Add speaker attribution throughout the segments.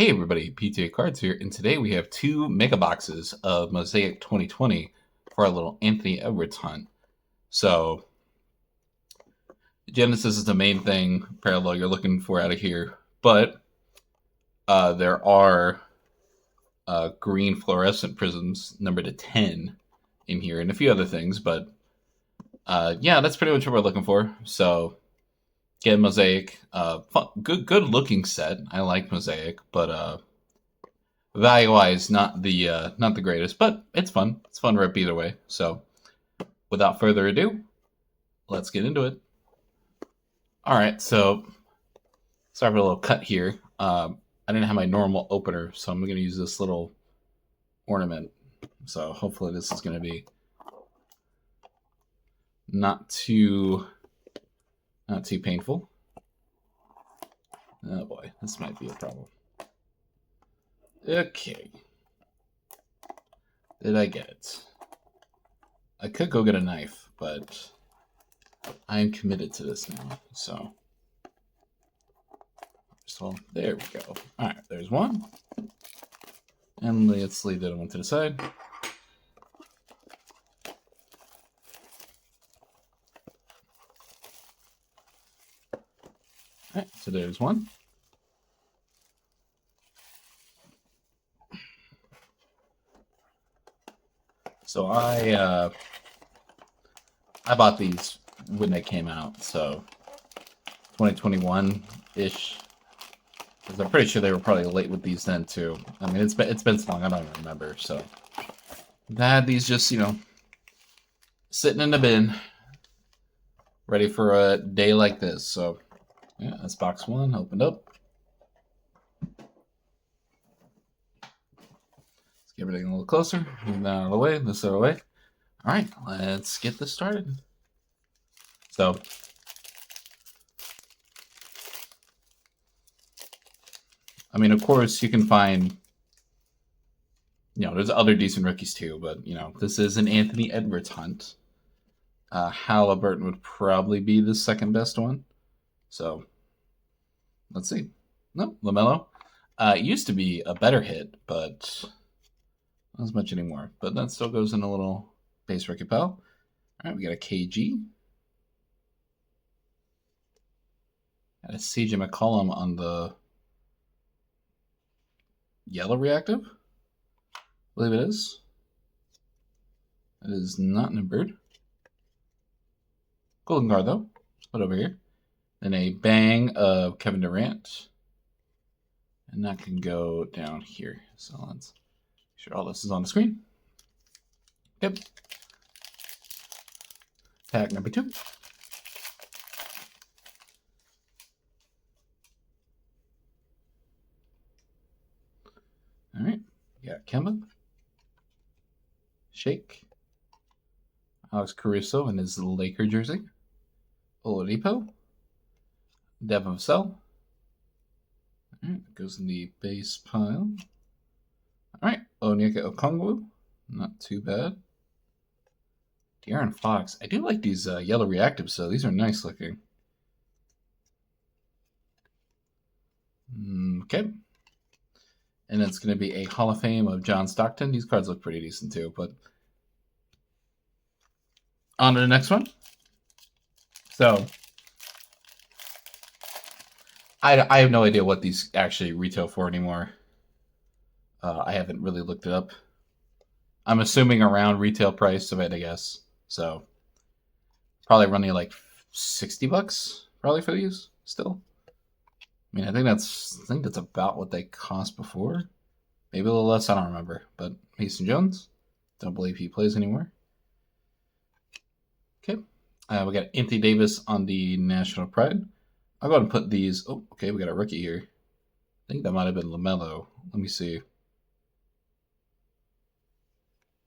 Speaker 1: Hey everybody, PTA Cards here, and today we have two mega boxes of Mosaic 2020 for our little Anthony Edwards hunt. So, Genesis is the main thing, parallel you're looking for out of here, but there are green fluorescent prisms numbered to 10 in here, and a few other things, but yeah, that's pretty much what we're looking for. So, get Mosaic, good looking set. I like Mosaic, but value-wise, not the greatest, but it's fun. It's fun rip either way. So, without further ado, let's get into it. All right, so sorry for a little cut here. I didn't have my normal opener, so I'm going to use this little ornament. So hopefully this is going to be not too painful. Oh boy, this might be a problem. Okay. Did I get it? I could go get a knife, but I am committed to this now. So there we go. All right, there's one. And let's leave that one to the side. All right, so there's one. So I bought these when they came out, so 2021-ish. Because I'm pretty sure they were probably late with these then too. I mean, it's been so long, I don't even remember. So I had these just sitting in the bin, ready for a day like this. So yeah, that's box one opened up. Let's get everything a little closer. Move that out of the way. This out of the way. All right, let's get this started. So, I mean, of course, you can find, there's other decent rookies too, but, this is an Anthony Edwards hunt. Halliburton would probably be the second best one. So, let's see. No, LaMelo. It used to be a better hit, but not as much anymore. But that still goes in a little base rookie pile. All right, we got a KG. Got a CJ McCollum on the yellow reactive. I believe it is. It is not numbered. Golden card though. Let's put it over here. Then a bang of Kevin Durant. And that can go down here. So let's make sure all this is on the screen. Yep. Pack number 2. All right. We got Kemba. Shake. Alex Caruso in his Laker jersey. Oladipo. Devin Vassell. All right, goes in the base pile. All right, Onyeka Okongwu, not too bad. De'Aaron Fox. I do like these yellow reactives, so these are nice looking. Okay. And it's going to be a Hall of Fame of John Stockton. These cards look pretty decent too, but on to the next one. So, I have no idea what these actually retail for anymore. I haven't really looked it up. I'm assuming around retail price of it, I guess. So, probably running like $60 probably for these still. I mean, I think that's about what they cost before. Maybe a little less, I don't remember. But Mason Jones, don't believe he plays anymore. Okay. We got Anthony Davis on the National Pride. I'll go ahead and put these. Oh, okay, we got a rookie here. I think that might have been LaMelo. Let me see.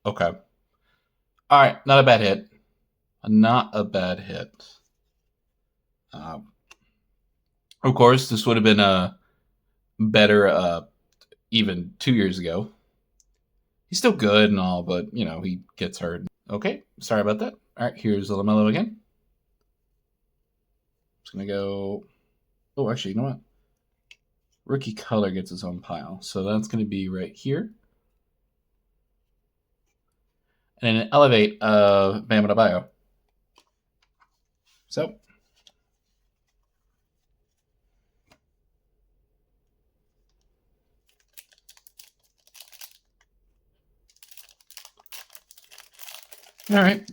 Speaker 1: Okay. All right, not a bad hit. Not a bad hit. Of course, this would have been a better even 2 years ago. He's still good and all, but, he gets hurt. Okay, sorry about that. All right, here's LaMelo again. Just going to go... Oh, actually, you know what? rookie color gets its own pile. So that's going to be right here. And then elevate Bam Adebayo. So. All right.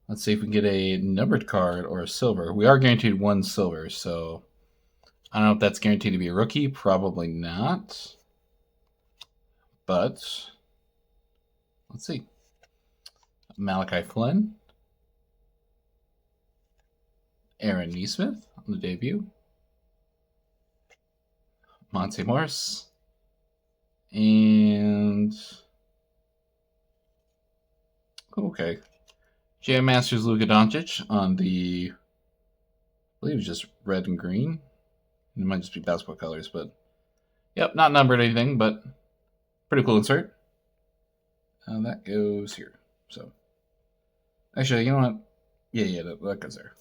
Speaker 1: Let's see if we can get a numbered card or a silver. We are guaranteed one silver, so I don't know if that's guaranteed to be a rookie. Probably not. But let's see. Malachi Flynn. Aaron Nesmith on the debut. Monte Morris. And okay. Jam Masters Luka Doncic on the, I believe it's just red and green. It might just be basketball colors, but yep, not numbered or anything, but pretty cool insert. That goes here. So actually, you know what? Yeah, that goes there.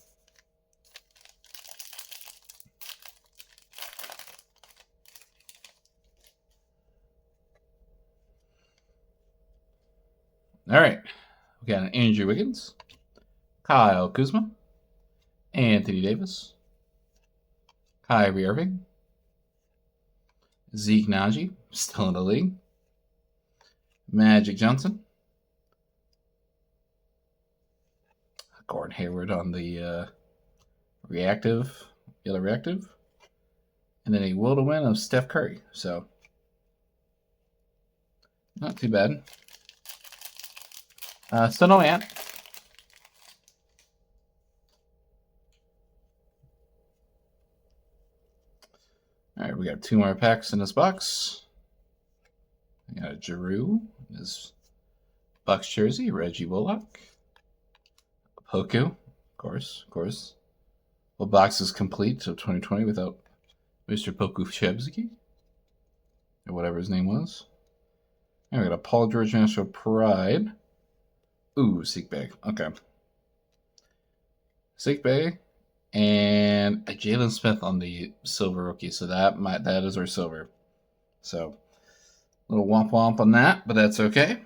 Speaker 1: All right. We got an Andrew Wiggins, Kyle Kuzma, Anthony Davis, Kyrie Irving, Zeke Naji, still in the league, Magic Johnson, Gordon Hayward on the yellow reactive, and then a will to win of Steph Curry. So not too bad. Still no Ant. All right, we got 2 more packs in this box. We got a Giroux, his Bucks jersey, Reggie Bullock, Poku, of course. Well, box is complete of 2020 without Mr. Poku Shebsky, or whatever his name was. And we got a Paul George National Pride. Ooh, Seek Bay. Okay. Seek Bay and a Jalen Smith on the silver rookie. So that is our silver. So a little womp womp on that, but that's okay.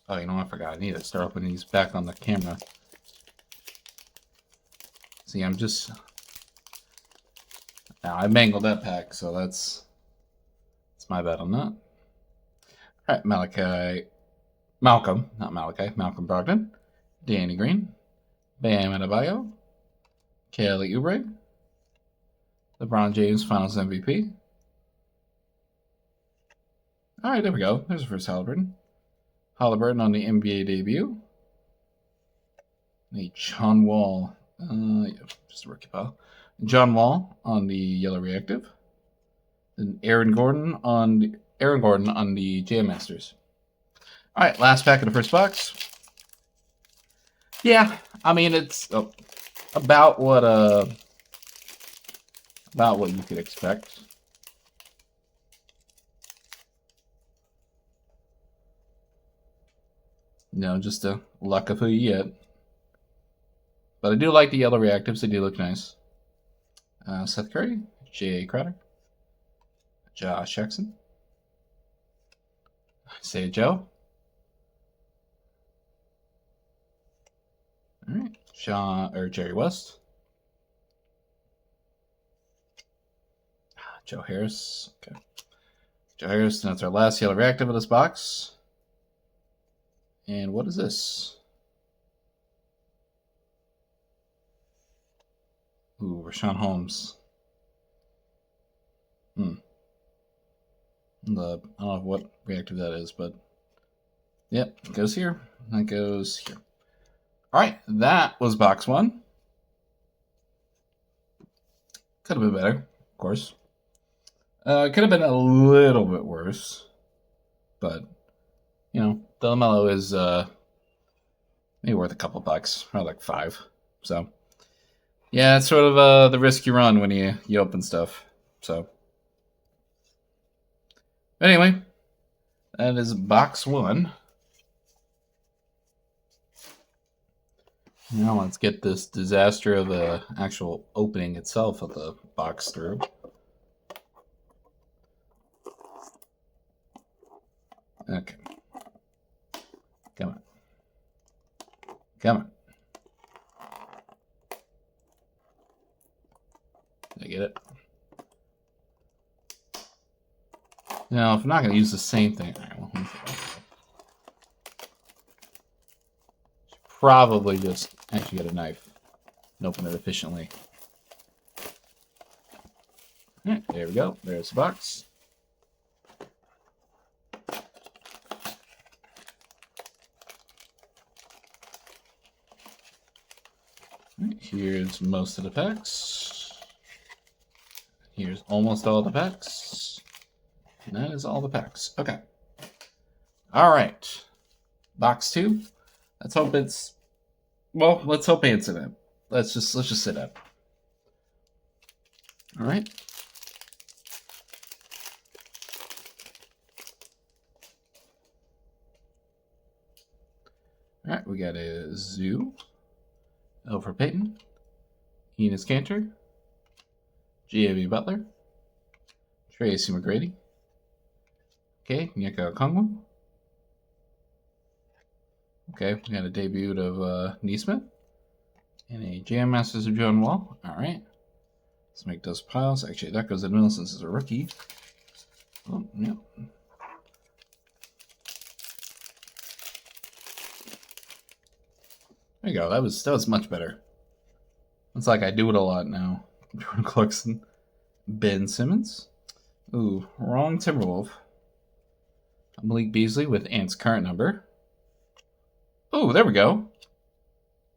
Speaker 1: Oh, you know what? I forgot. I need to start opening these back on the camera. See, I'm just... Now, I mangled that pack, so that's my bad on that. All right, Malcolm Brogdon, Danny Green, Bam Adebayo, Kelly Oubre, LeBron James Finals MVP. All right, there we go. There's the first Halliburton. Halliburton on the NBA debut. The John Wall, just a rookie pile. John Wall on the yellow reactive. Then Aaron Gordon on the Jam Masters. All right, last pack of the first box. Yeah, I mean it's about what you could expect. Just a luck of who you get. But I do like the yellow reactives; they do look nice. Seth Curry, J.A. Crowder, Josh Jackson, Say Joe. All right, Jerry West, Joe Harris. Okay, Joe Harris. And that's our last yellow reactive of this box. And what is this? Ooh, Rashawn Holmes. I don't know what reactive that is, but yep, it goes here. That goes here. All right, that was box 1. Could have been better, of course. Could have been a little bit worse, but the LaMelo is maybe worth a couple bucks, probably like $5. So yeah, it's sort of the risk you run when you open stuff. So anyway, that is box 1 Now let's get this disaster of the actual opening itself of the box through. Okay. Come on. Come on. Did I get it? Now, if I'm not going to use the same thing, all right, well, probably just actually get a knife and open it efficiently. All right, there we go. There's the box. All right, here's most of the packs. Here's almost all the packs. And that is all the packs. Okay. All right. Box 2. Let's hope it's... Well, let's hope it's in it. Let's just sit up. All right. All right, we got a Zoo, Alfred Payton, Enos Cantor, G.A.B. Butler, Tracy McGrady, okay, Nyeka Okongwu. Okay, we got a debut of Neesmith, and a Jam Masters of John Wall. All right, let's make those piles. Actually, that goes in middle since it's a rookie. Oh, yeah. There you go. That was much better. It's like I do it a lot now. Jordan Clarkson, Ben Simmons. Ooh, wrong Timberwolf. Malik Beasley with Ant's current number. Oh, there we go.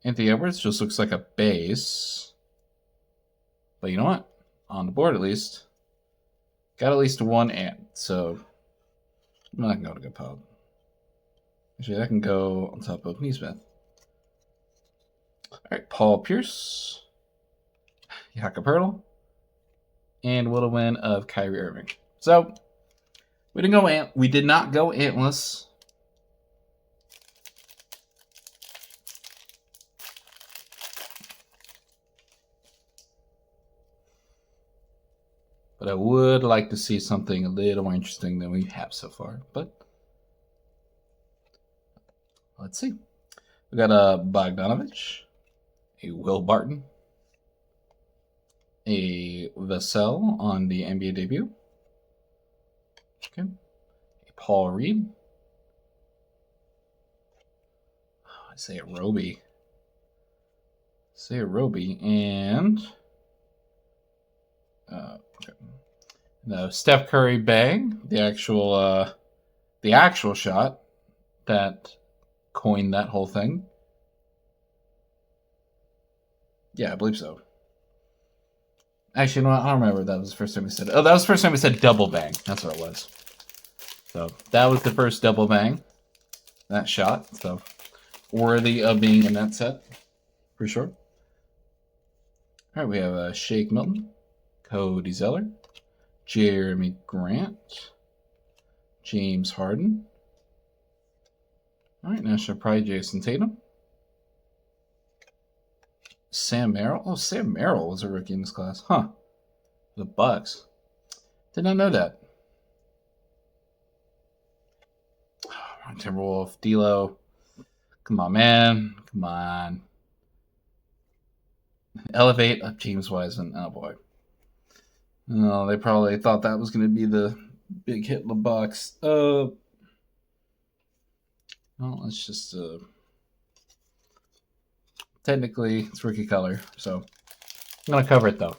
Speaker 1: Anthony Edwards just looks like a base. But you know what? On the board at least. Got at least one Ant, so I'm not going to go pub. Actually, that can go on top of Neesmith. Alright, Paul Pierce. Yaka Pirtle. And will win of Kyrie Irving. So, we did not go Antless. But I would like to see something a little more interesting than we have so far. But let's see. We got a Bogdanovich, a Will Barton, a Vassell on the NBA debut. Okay. A Paul Reed. I say a Roby. And okay. The Steph Curry bang, the actual shot that coined that whole thing. Yeah, I believe so. Actually, no, I don't remember if that was the first time we said it. Oh, that was the first time we said double bang. That's what it was. So that was the first double bang. That shot. So worthy of being in that set, for sure. All right, we have Shake Milton, Cody Zeller, Jeremy Grant, James Harden. All right, National Pride, Jason Tatum. Sam Merrill. Oh, Sam Merrill was a rookie in this class. Huh. The Bucks. Did not know that. Timberwolf, D'Lo. Come on, man. Come on. Elevate up James Wiseman. Oh, boy. Oh, they probably thought that was going to be the big hit in the Bucks. Well, let's just... Technically, it's rookie color, so I'm going to cover it, though.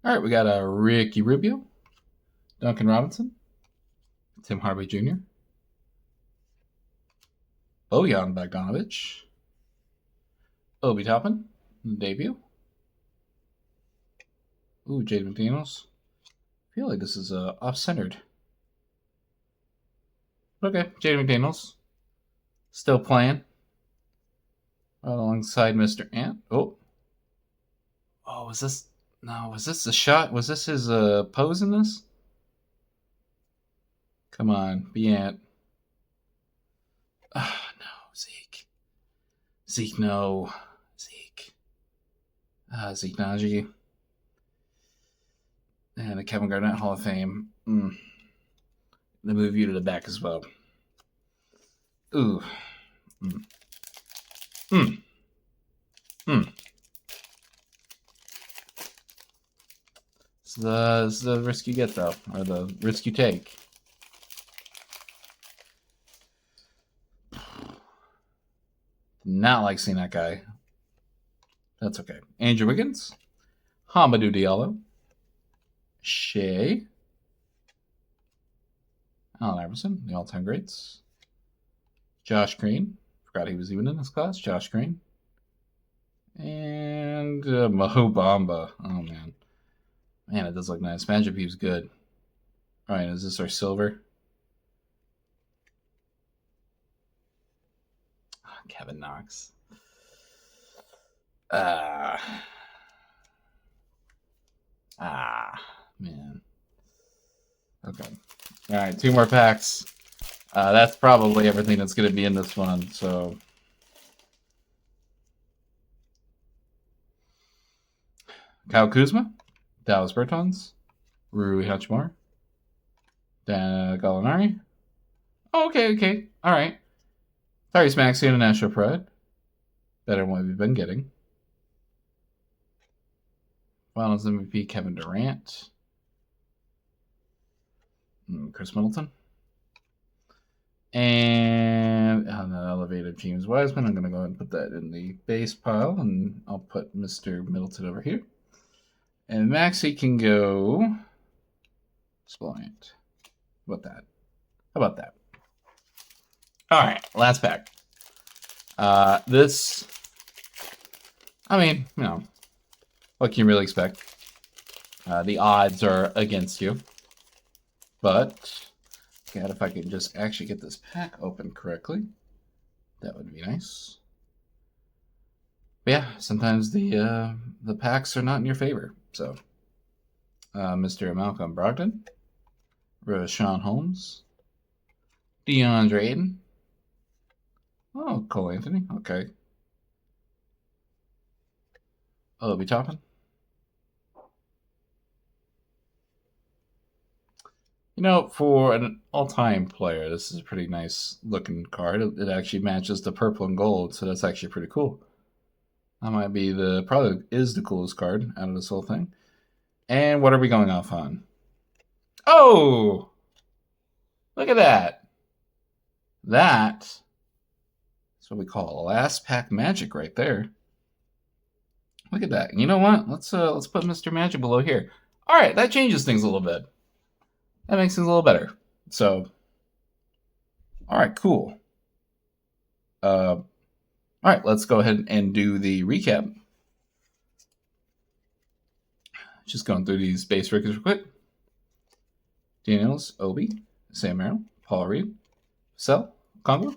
Speaker 1: All right, we got a Ricky Rubio, Duncan Robinson, Tim Hardaway Jr., Bojan Bogdanovic, Obi Toppin, debut. Ooh, Jaden McDaniels. I feel like this is off-centered. Okay, Jaden McDaniels. Still playing. Right alongside Mr. Ant. Oh, was this... No, was this a shot? Was this his pose in this? Come on, be Ant. Zeke, no. Zeke. Zeke Najee. And a Kevin Garnett Hall of Fame. They move you to the back as well. Ooh. Mm. Mm. Mm. It's the risk you get, though, or the risk you take. Not like seeing that guy. That's okay. Andrew Wiggins, Hamadou Diallo, Shea, Allen Iverson, the all-time greats, Josh Green. Forgot he was even in this class. Josh Green. And Mo Bamba. Oh, man. Man, it does look nice. Imagine if he was good. All right, is this our silver? Kevin Knox. Man. Okay. All right, 2 more packs. That's probably everything that's going to be in this one. So, Kyle Kuzma, Dallas Bertans, Rui Hachimura, Gallinari. Oh, okay. All right. Tyrese Maxey and National Pride. Better than what we've been getting. Finals MVP Kevin Durant. Chris Middleton. And on the elevated James Wiseman, I'm going to go ahead and put that in the base pile, and I'll put Mr. Middleton over here. And Maxey can go Spliant. How about that? All right, last pack. This, I mean, what can you really expect? The odds are against you. But, God, if I could just actually get this pack open correctly, that would be nice. But yeah, sometimes the packs are not in your favor. So, Mr. Malcolm Brogdon, Rashawn Holmes, DeAndre Ayton. Oh, Cole Anthony. Okay. Obi Toppin. For an all-time player, this is a pretty nice looking card. It actually matches the purple and gold, so that's actually pretty cool. That might be probably is the coolest card out of this whole thing. And what are we going off on? Oh! Look at that. That's what we call a last pack magic right there. Look at that. You know what? Let's put Mr. Magic below here. All right, that changes things a little bit. That makes things a little better. So, all right, cool. All right, let's go ahead and do the recap. Just going through these base records real quick. Daniels, Obi, Sam Merrill, Paul Reed, Sell, Congo.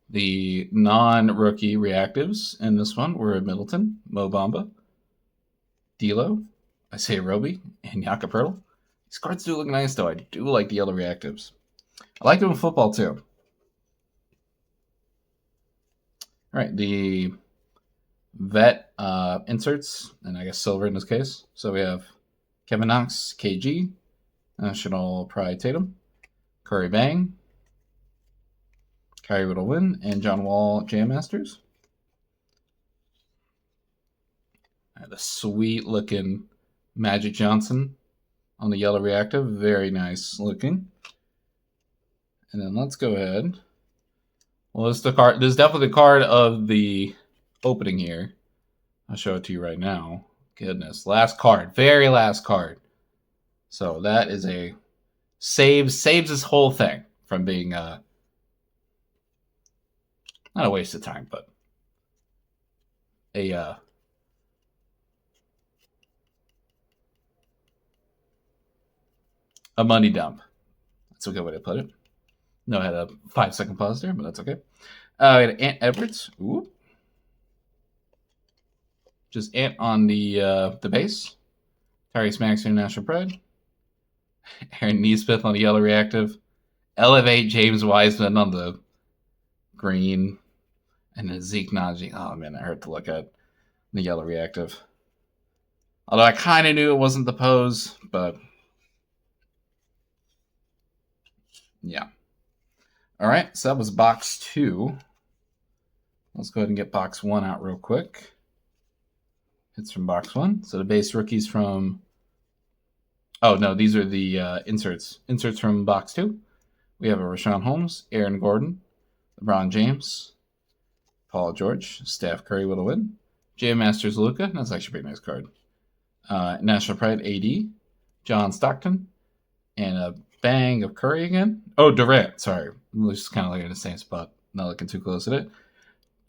Speaker 1: The non-rookie reactives in this one were Middleton, Mo Bamba, D'Lo, Isaiah Roby, and Jakob Poeltl. These cards do look nice, though. I do like the yellow reactives. I like them in football, too. All right, the vet inserts, and I guess silver in this case. So we have Kevin Knox, KG, National Pride Tatum, Curry Bang, Kyrie Whittle-Win, and John Wall Jam Masters. The sweet-looking Magic Johnson on the yellow reactive. Very nice looking. And then let's go ahead. Well, this is the card. This is definitely the card of the opening here. I'll show it to you right now. Goodness. Last card. Very last card. So that is a saves this whole thing from being not a waste of time, but a money dump. That's a good way to put it. No, I had a 5-second pause there, but that's okay. We had Ant Edwards. Ooh. Just Ant on the base. Tyrese Maxey, National Pride. Aaron Neesmith on the yellow reactive. elevate James Wiseman on the green, and then Zeke Naji. Oh man, that hurt to look at. The yellow reactive. Although I kind of knew it wasn't the pose, but yeah. All right, so that was box 2. Let's go ahead and get box 1 out real quick. It's from box 1. So the base rookies from. Oh no, these are the inserts. Inserts from box 2. We have a Rashawn Holmes, Aaron Gordon, LeBron James, Paul George, Steph Curry with a win, J Masters Luka. That's actually a pretty nice card. National Pride AD, John Stockton, and a bang of Curry again. Oh, Durant. Sorry, I'm just kind of like in the same spot. Not looking too close at it.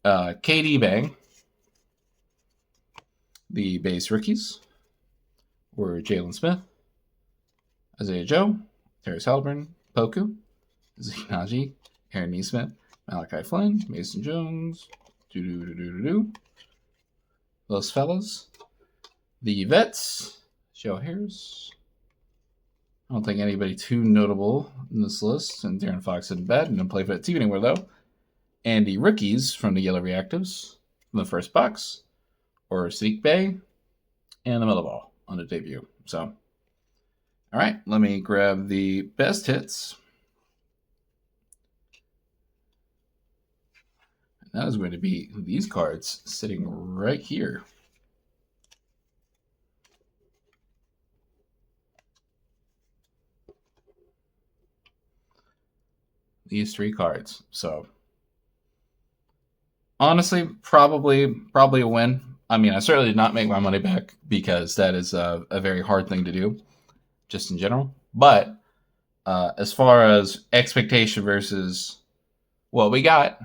Speaker 1: KD bang. The base rookies were Jalen Smith, Isaiah Joe, Terrence Halliburton, Poku, Zeke Naji, Aaron Neesmith, Malachi Flynn, Mason Jones, those fellas. The vets, Joe Harris. I don't think anybody too notable in this list. And Darren Fox isn't bad. Didn't play for that team anywhere, though. And the rookies from the Yellow Reactives from the first box or Sadiq Bey and the Melo Ball on the debut. So, all right, let me grab the best hits. And that is going to be these cards sitting right here. These 3 cards. So honestly, probably a win. I mean, I certainly did not make my money back because that is a very hard thing to do, just in general. But as far as expectation versus what we got,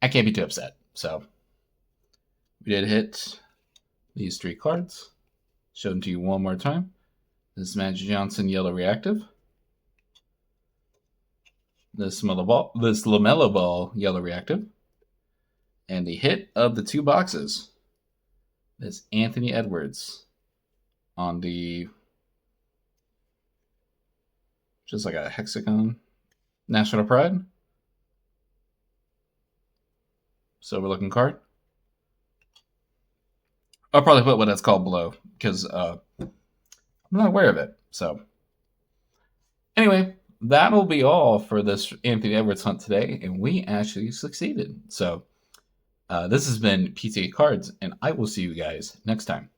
Speaker 1: I can't be too upset. So we did hit these 3 cards. Show them to you one more time. This is Magic Johnson Yellow Reactive. This LaMelo Ball Yellow Reactive. And the hit of the 2 boxes is Anthony Edwards on the, just like a hexagon, National Pride. Silver looking card. I'll probably put what that's called below because I'm not aware of it. So anyway, that'll be all for this Anthony Edwards hunt today, and we actually succeeded. So this has been PTA Cards, and I will see you guys next time.